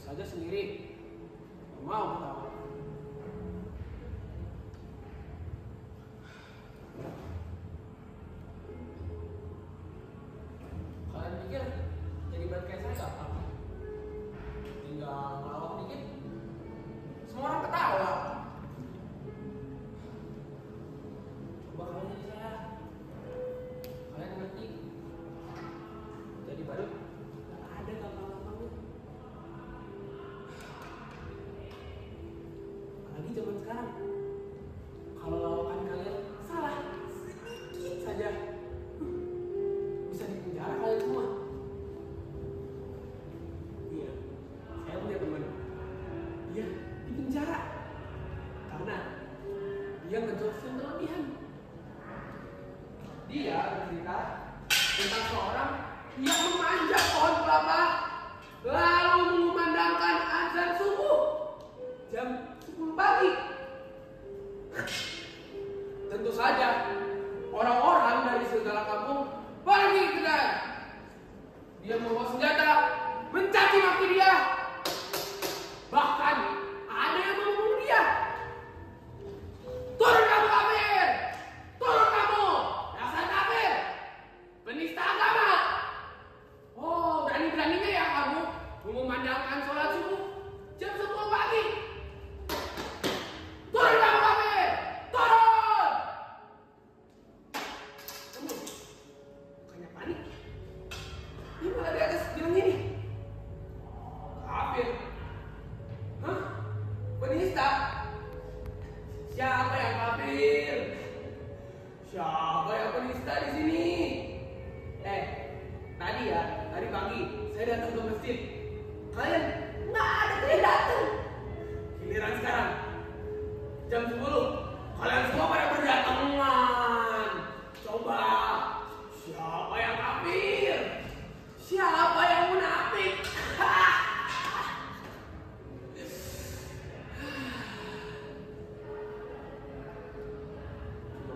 saja sendiri. Gak mau ketawa. Kalian pikir jadi band kayak saya gampang? Tinggal ngelawak dikit, semua orang ketawa. Coba kalian jadi saya. Kalian ngerti? Jadi baru gak ada gampang-gampangnya. Apalagi zaman sekarang, kalau lawakan kalian salah sedikit saja, bisa dipenjara kalian semua. Iya, saya punya teman, dia dipenjara karena dia ngejokes yang berlebihan. Dia bercerita tentang seorang yang memanjat pohon kelapa lalu mengumandangkan azan subuh jam 10 pagi. Tentu saja orang-orang dari segala kampung pergi ke dia. Dia membawa senjata, mencaci maki dia. Bahkan ada yang membunuh dia. Turun kamu kafir! Turun kamu! Dasar kafir! Penista agama! Oh, berani-beraninya ya kamu mengumandangkan sholat subuh jam 10 pagi. Turun kamu kafir! Turun! Kamu bukannya panik? Ini malah di atas bilang ini. Kafir? Hah? Penista? Siapa yang kafir? Siapa yang penista di sini? Tadi pagi saya datang ke masjid. Kalian nggak ada yang datang. Giliran sekarang jam 10, kalian semua pada berdatangan. Coba siapa yang kafir? Siapa yang munafik?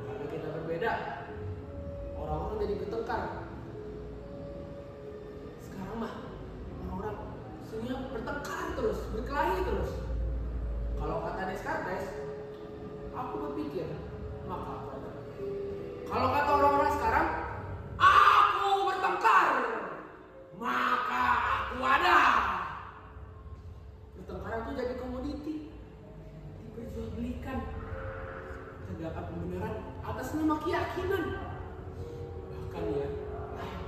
Karena kita berbeda, orang-orang jadi bertengkar. Sekarang mah orang-orang semuanya bertengkar terus, berkelahi terus. Kalau kata Descartes, aku berpikir, maka aku ada. Kalau kata orang-orang sekarang, aku bertengkar, maka aku ada. Bertengkar itu jadi komoditi, diperjualbelikan. Terdapat pembenaran atas nama keyakinan. Bahkan ya,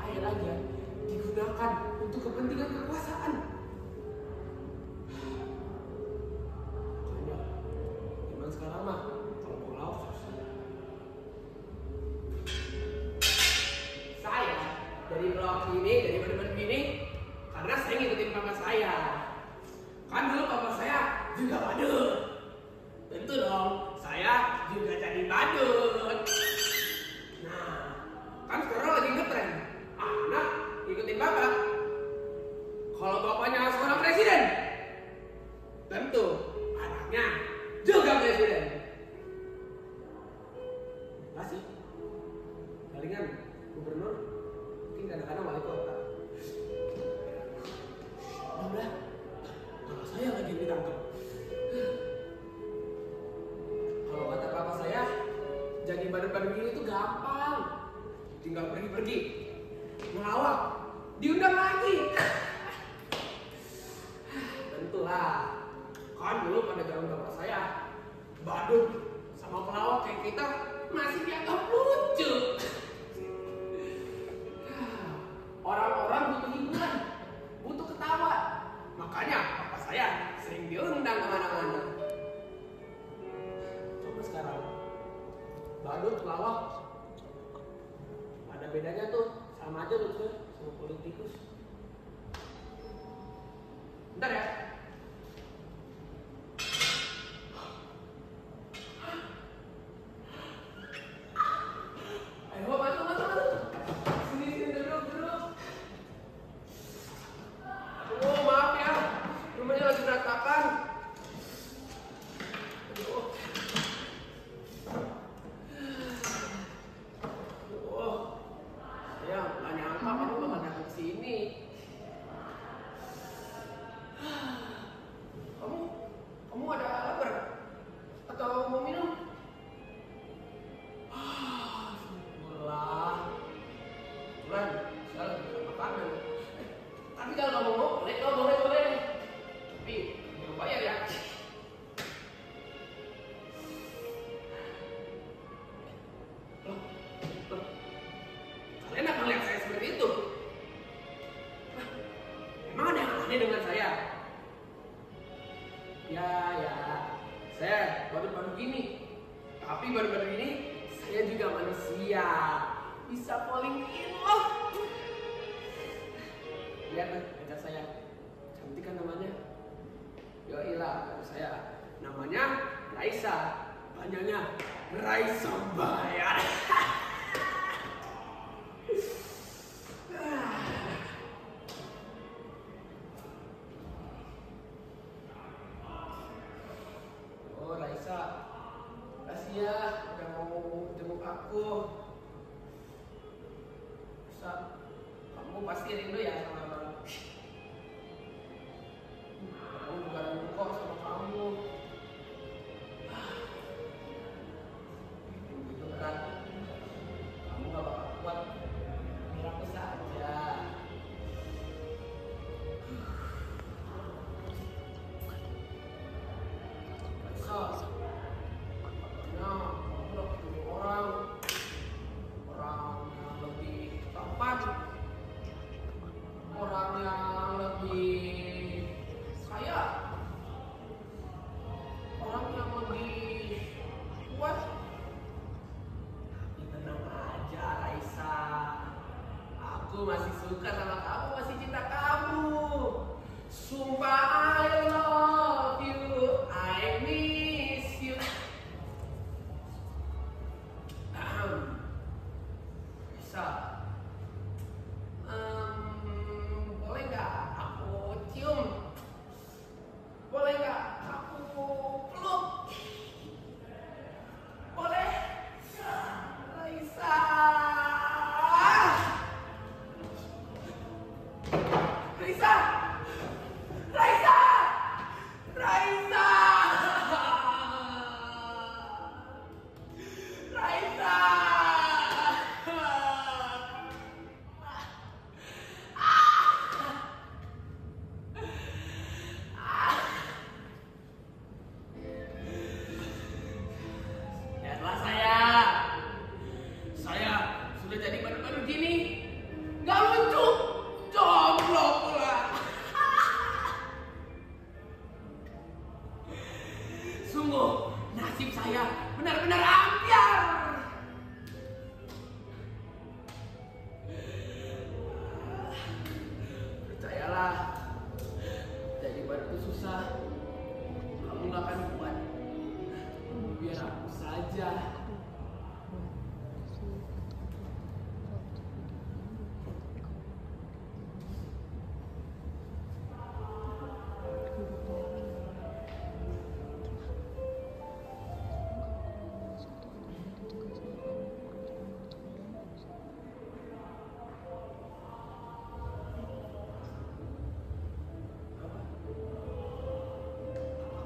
air aja digunakan untuk kepentingan kekuasaan. Makanya zaman sekarang mah kalau mau laut susah. Saya dari blog ini, dari bener-bener gini, karena saya ngikutin papa saya. Kan dulu papa saya juga badut. Tentu dong, saya juga jadi badut. Nah, kan sekarang lagi ngetren. Anak ikutin bapak. Kalau bapaknya seorang presiden, tentu anaknya juga presiden. Masih palingan gubernur, mungkin kadang-kadang wali kota. Udah, kalau saya lagi ditangkap. Kalau kata papa saya, jadi badan-badan gini itu gampang. Tinggal pergi-pergi, ngelawak, diundang lagi. Tentulah, kan dulu pada zaman bapak saya, badut sama pelawak kayak kita masih dianggap lucu. Orang-orang butuh hiburan, butuh ketawa. Makanya papa saya sering diundang kemana-mana. Coba sekarang, badut, pelawak, ada bedanya tuh, sama aja lucu sama politikus. Bentar ya. Ayo masuk. Sini duduk. Oh maaf ya, rumahnya lagi berantakan. Saya nggak nyangka kamu bakal datang ke sini. Ya, saya baru-baru gini. Tapi baru-baru ini saya juga manusia. Bisa falling in love. Lihat nih pacar saya. Cantik kan namanya? Yoilah, pacar saya. Namanya Raisa. Panjangnya Raisa Bayar. Oh Raisa, kasih ya udah mau jemput aku. Raisa, kamu pasti rindu ya sama abang. Kamu juga rindu kok sama kamu. Begitu berat, kamu gak bakal kuat. Biar aku saja. Raisa. Orang yang lebih tampan, orang yang lebih kaya, orang yang lebih kuat. Tapi tenang aja Raisa, aku masih suka sama kamu, masih cinta kamu. Sumpah I love you, I miss you. Bisa, boleh nggak aku cium? Boleh nggak aku peluk? Boleh? Raisa, Raisa, Raisa, Raisa, Raisa. Lihatlah saya sudah jadi baru-baru gini, nggak lucu, jomblo pula. Sungguh nasib saya benar-benar ambiar. Percayalah, jadi baru itu susah. Kamu nggak akan kuat. Biar aku saja.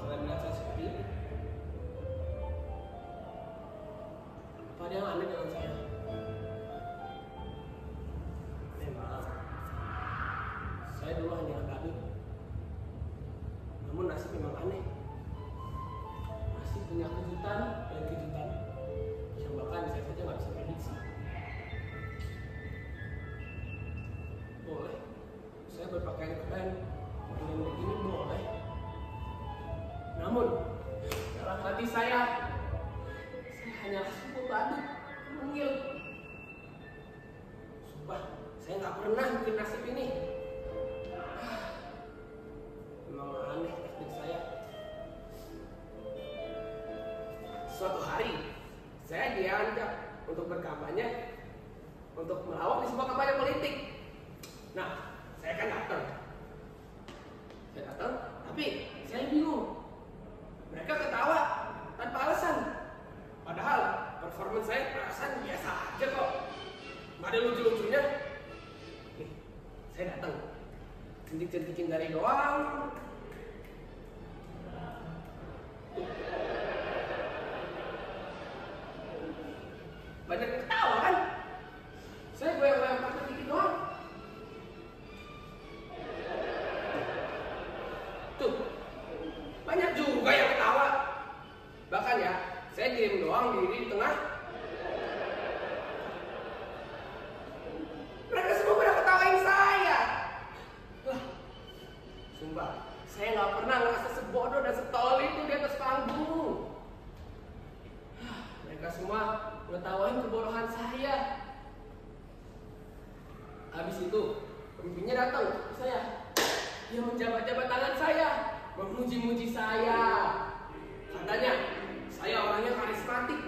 Kalian melihat saya seperti ini? Apa ada yang aneh dengan saya? Memang saya dulu hanya kami. Namun nasib memang aneh. Masih punya kejutan dan kejutan yang bahkan saya saja nggak bisa prediksi. Boleh, saya berpakaian keren, dengan begini boleh. Namun dalam hati saya hanya sekutu aduk, mungil. Sumpah, saya nggak pernah bikin nasib ini. Memang aneh teknik saya. Suatu hari, saya diajak untuk berkampanye, untuk melawak di sebuah kampanye politik. Nah, saya kan datang. Saya datang, tapi saya bingung. Mereka ketawa tanpa alasan. Padahal performance saya perasaan biasa aja kok. Nggak ada lucu-lucunya. Nih, saya datang. Cantik-cantikin jari doang. Banyak yang ketawa kan? Saya goyang-goyang pakai dikit doang. Tuh, banyak juga yang ketawa. Bahkan ya, saya diem doang diri di tengah. Mereka semua pada ketawain saya. Wah, sumpah, Saya nggak pernah ngerasa sebodoh dan setolol itu di atas panggung. Mereka semua ngetawain kebodohan saya. Habis itu, pemimpinnya datang ke saya. Dia menjabat-jabat tangan saya, memuji-muji saya. Katanya, saya orangnya karismatik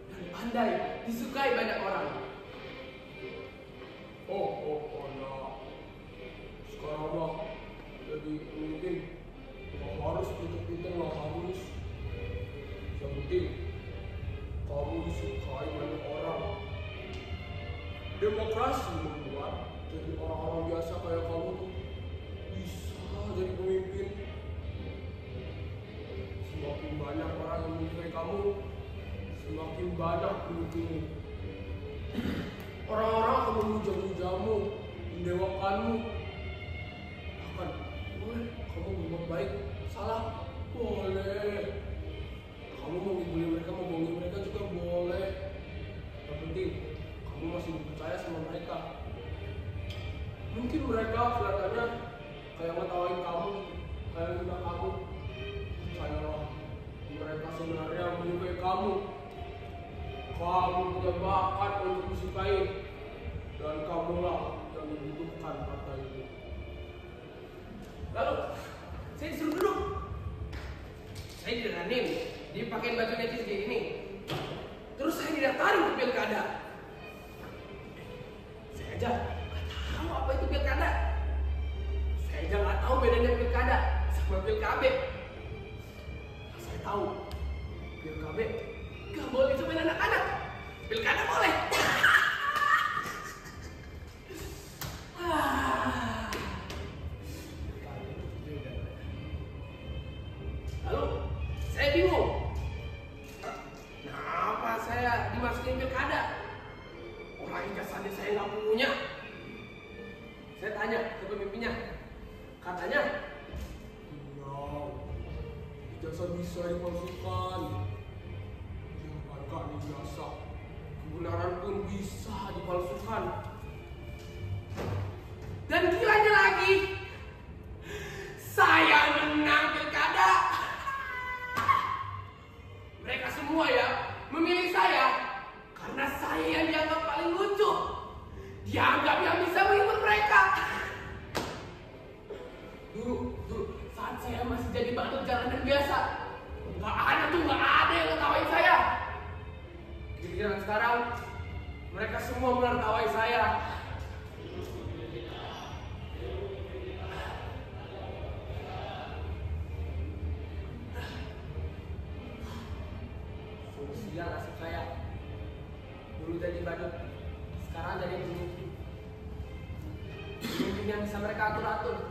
dan pandai, disukai banyak orang. Oh, nah. Sekarang mah jadi pemimpin, nggak harus pintar-pintar, nggak harus. Yang penting, kamu disukai banyak orang. Demokrasi membuat jadi orang-orang biasa kayak kamu tuh bisa jadi pemimpin. Semakin banyak orang yang menyukai kamu, semakin banyak pemimpinmu. Orang-orang akan memuja-mujamu, mendewakanmu. Bahkan boleh kamu berbuat baik, salah boleh. Kamu mau ngibulin mereka, mau bohongin mereka juga boleh. Yang penting kamu masih percaya sama mereka. Mungkin mereka kelihatannya kayak ngetawain kamu, kayak ngina kamu. Percayalah, mereka sebenarnya menyukai kamu. Kamu punya bakat untuk disukai, dan kamulah yang dibutuhkan harta itu. Lalu, saya disuruh duduk. Saya didanain, dipakai baju netis kayak gini. Terus saya didaftarin ke pilkada. Saya aja nggak tahu apa itu pilkada. Saya aja nggak tahu bedanya pilkada sama pilkab. Saya tahu pilkab nggak boleh cuma anak-anak. Pilkada boleh. Lalu saya bingung. Kenapa saya dimasukin pilkada? Orang ijazahnya saya nggak punya. Saya tanya ke pemimpinnya. Katanya, ijazah bisa dipalsukan. Jangan ijazah, kebenaran pun bisa dipalsukan. Dan gilanya lagi, saya menang pilkada. Mereka semua ya memilih saya karena saya yang dianggap paling lucu. Dianggap yang bisa menghibur mereka. Dulu saat saya masih jadi bandel jalanan biasa, nggak ada yang ngetawain saya. Giliran sekarang, mereka semua menertawai saya. Solusinya nasib saya. Dulu jadi badut, sekarang jadi pemimpin. Pemimpin yang bisa mereka atur-atur.